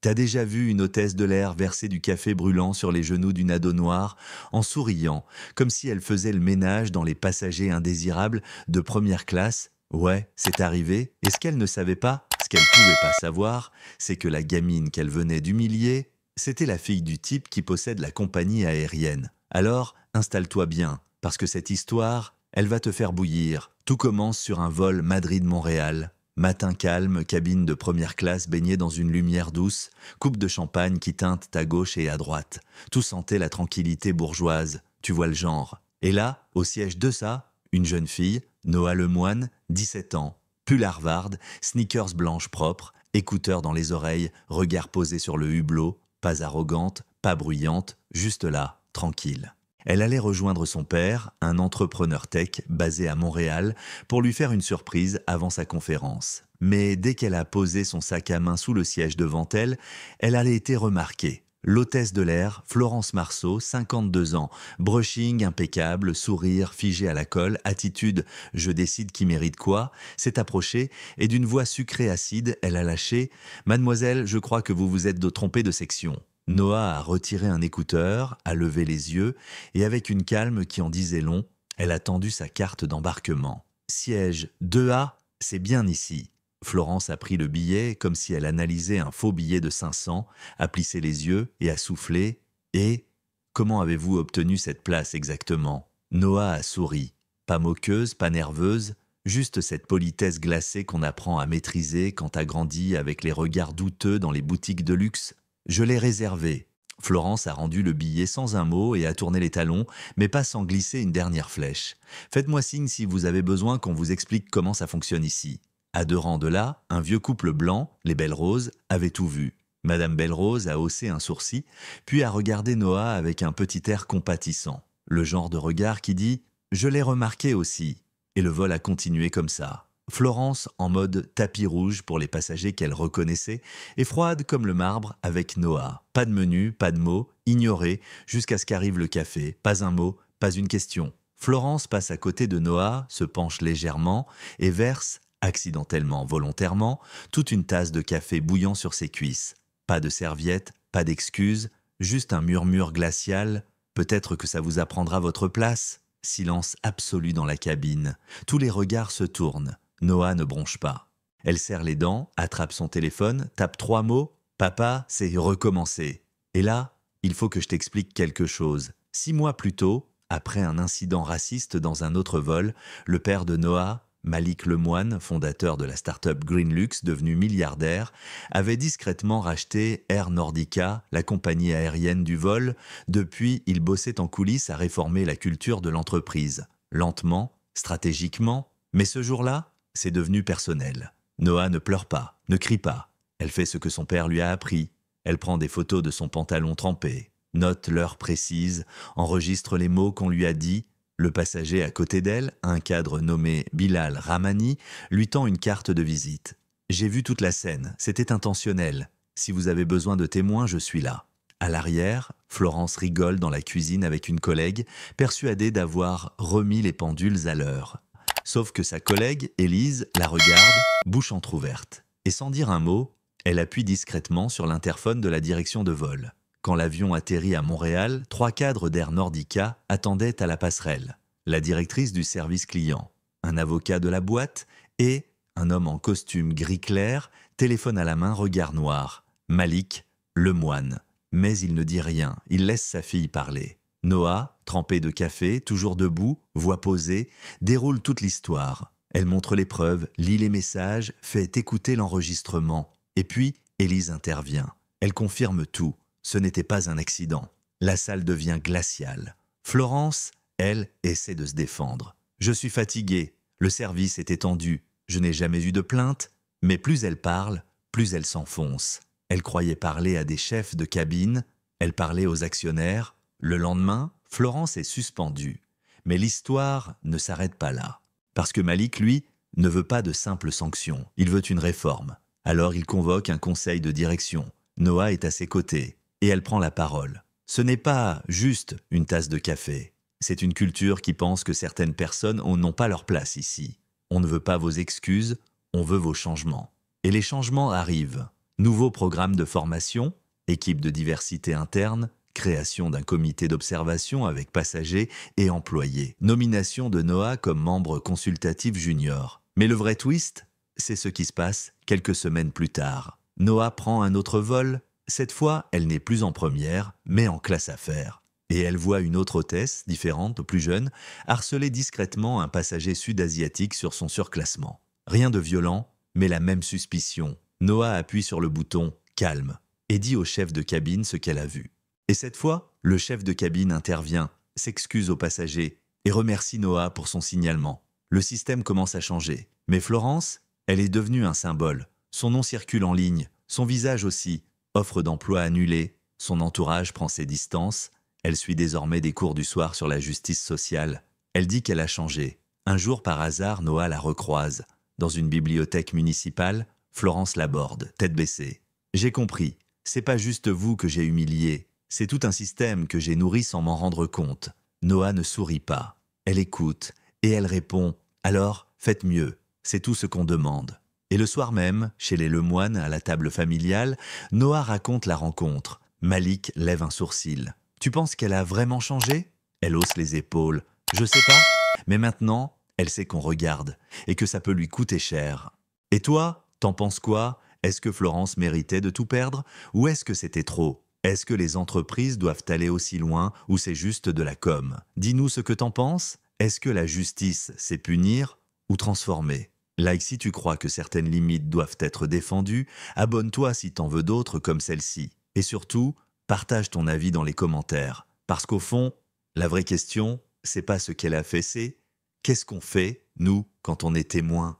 T'as déjà vu une hôtesse de l'air verser du café brûlant sur les genoux d'une ado noire en souriant, comme si elle faisait le ménage dans les passagers indésirables de première classe? Ouais, c'est arrivé, et ce qu'elle ne savait pas, ce qu'elle pouvait pas savoir, c'est que la gamine qu'elle venait d'humilier, c'était la fille du type qui possède la compagnie aérienne. Alors, installe-toi bien, parce que cette histoire, elle va te faire bouillir. Tout commence sur un vol Madrid-Montréal. Matin calme, cabine de première classe baignée dans une lumière douce, coupe de champagne qui teinte à gauche et à droite. Tout sentait la tranquillité bourgeoise, tu vois le genre. Et là, au siège de ça, une jeune fille, Noah Lemoine, 17 ans, pull Harvard, sneakers blanches propres, écouteurs dans les oreilles, regard posé sur le hublot, pas arrogante, pas bruyante, juste là, tranquille. Elle allait rejoindre son père, un entrepreneur tech basé à Montréal, pour lui faire une surprise avant sa conférence. Mais dès qu'elle a posé son sac à main sous le siège devant elle, elle a été remarquée. L'hôtesse de l'air, Florence Marceau, 52 ans, brushing impeccable, sourire figé à la colle, attitude «je décide qui mérite quoi», s'est approchée et d'une voix sucrée acide, elle a lâché «Mademoiselle, je crois que vous vous êtes trompée de section». Noah a retiré un écouteur, a levé les yeux, et avec une calme qui en disait long, elle a tendu sa carte d'embarquement. Siège 2A, c'est bien ici. Florence a pris le billet comme si elle analysait un faux billet de 500, a plissé les yeux et a soufflé. Et comment avez-vous obtenu cette place exactement? Noah a souri. Pas moqueuse, pas nerveuse, juste cette politesse glacée qu'on apprend à maîtriser quand t'as grandi avec les regards douteux dans les boutiques de luxe. Je l'ai réservé. Florence a rendu le billet sans un mot et a tourné les talons, mais pas sans glisser une dernière flèche. Faites-moi signe si vous avez besoin qu'on vous explique comment ça fonctionne ici. À 2 rangs de là, un vieux couple blanc, les Belle-Rose, avait tout vu. Madame Belle-Rose a haussé un sourcil, puis a regardé Noah avec un petit air compatissant. Le genre de regard qui dit « Je l'ai remarqué aussi ». Et le vol a continué comme ça. Florence en mode tapis rouge pour les passagers qu'elle reconnaissait, et froide comme le marbre avec Noah. Pas de menu, pas de mots, ignoré, jusqu'à ce qu'arrive le café. Pas un mot, pas une question. Florence passe à côté de Noah, se penche légèrement et verse, accidentellement, volontairement, toute une tasse de café bouillant sur ses cuisses. Pas de serviette, pas d'excuses, juste un murmure glacial. Peut-être que ça vous apprendra votre place. Silence absolu dans la cabine. Tous les regards se tournent. Noah ne bronche pas. Elle serre les dents, attrape son téléphone, tape 3 mots. Papa, c'est recommencer. Et là, il faut que je t'explique quelque chose. 6 mois plus tôt, après un incident raciste dans un autre vol, le père de Noah, Malik Lemoine, fondateur de la start-up Greenlux, devenu milliardaire, avait discrètement racheté Air Nordica, la compagnie aérienne du vol. Depuis, il bossait en coulisses à réformer la culture de l'entreprise. Lentement, stratégiquement, mais ce jour-là, c'est devenu personnel. Noah ne pleure pas, ne crie pas. Elle fait ce que son père lui a appris. Elle prend des photos de son pantalon trempé, note l'heure précise, enregistre les mots qu'on lui a dit. Le passager à côté d'elle, un cadre nommé Bilal Ramani, lui tend une carte de visite. J'ai vu toute la scène, c'était intentionnel. Si vous avez besoin de témoins, je suis là. À l'arrière, Florence rigole dans la cuisine avec une collègue, persuadée d'avoir remis les pendules à l'heure. Sauf que sa collègue, Élise, la regarde, bouche entr'ouverte. Et sans dire un mot, elle appuie discrètement sur l'interphone de la direction de vol. Quand l'avion atterrit à Montréal, 3 cadres d'Air Nordica attendaient à la passerelle. La directrice du service client, un avocat de la boîte et un homme en costume gris clair, téléphone à la main, regard noir. Malik, Lemoine. Mais il ne dit rien, il laisse sa fille parler. Noah, trempé de café, toujours debout, voix posée, déroule toute l'histoire. Elle montre les preuves, lit les messages, fait écouter l'enregistrement. Et puis, Élise intervient. Elle confirme tout. Ce n'était pas un accident. La salle devient glaciale. Florence, elle, essaie de se défendre. « Je suis fatiguée. Le service est étendu. Je n'ai jamais eu de plainte. » Mais plus elle parle, plus elle s'enfonce. Elle croyait parler à des chefs de cabine. Elle parlait aux actionnaires. Le lendemain, Florence est suspendue. Mais l'histoire ne s'arrête pas là. Parce que Malik, lui, ne veut pas de simples sanctions. Il veut une réforme. Alors il convoque un conseil de direction. Noah est à ses côtés. Et elle prend la parole. Ce n'est pas juste une tasse de café. C'est une culture qui pense que certaines personnes n'ont pas leur place ici. On ne veut pas vos excuses, on veut vos changements. Et les changements arrivent. Nouveau programme de formation, équipe de diversité interne, création d'un comité d'observation avec passagers et employés, nomination de Noah comme membre consultatif junior. Mais le vrai twist, c'est ce qui se passe quelques semaines plus tard. Noah prend un autre vol. Cette fois, elle n'est plus en première, mais en classe affaires. Et elle voit une autre hôtesse, différente, plus jeune, harceler discrètement un passager sud-asiatique sur son surclassement. Rien de violent, mais la même suspicion. Noah appuie sur le bouton « Calme » et dit au chef de cabine ce qu'elle a vu. Et cette fois, le chef de cabine intervient, s'excuse au passager et remercie Noah pour son signalement. Le système commence à changer. Mais Florence, elle est devenue un symbole. Son nom circule en ligne, son visage aussi. Offre d'emploi annulée, son entourage prend ses distances. Elle suit désormais des cours du soir sur la justice sociale. Elle dit qu'elle a changé. Un jour, par hasard, Noah la recroise. Dans une bibliothèque municipale, Florence l'aborde, tête baissée. « J'ai compris. C'est pas juste vous que j'ai humilié. C'est tout un système que j'ai nourri sans m'en rendre compte. » Noah ne sourit pas. Elle écoute et elle répond « Alors, faites mieux. C'est tout ce qu'on demande. » Et le soir même, chez les Lemoine, à la table familiale, Noah raconte la rencontre. Malik lève un sourcil. « Tu penses qu'elle a vraiment changé ?» Elle hausse les épaules. « Je sais pas. Mais maintenant, elle sait qu'on regarde et que ça peut lui coûter cher. » Et toi, t'en penses quoi? Est-ce que Florence méritait de tout perdre? Ou est-ce que c'était trop? Est-ce que les entreprises doivent aller aussi loin ou c'est juste de la com? Dis-nous ce que t'en penses. Est-ce que la justice, c'est punir ou transformer? Like si tu crois que certaines limites doivent être défendues, abonne-toi si t'en veux d'autres comme celle-ci. Et surtout, partage ton avis dans les commentaires. Parce qu'au fond, la vraie question, c'est pas ce qu'elle a fait, c'est qu'est-ce qu'on fait, nous, quand on est témoin?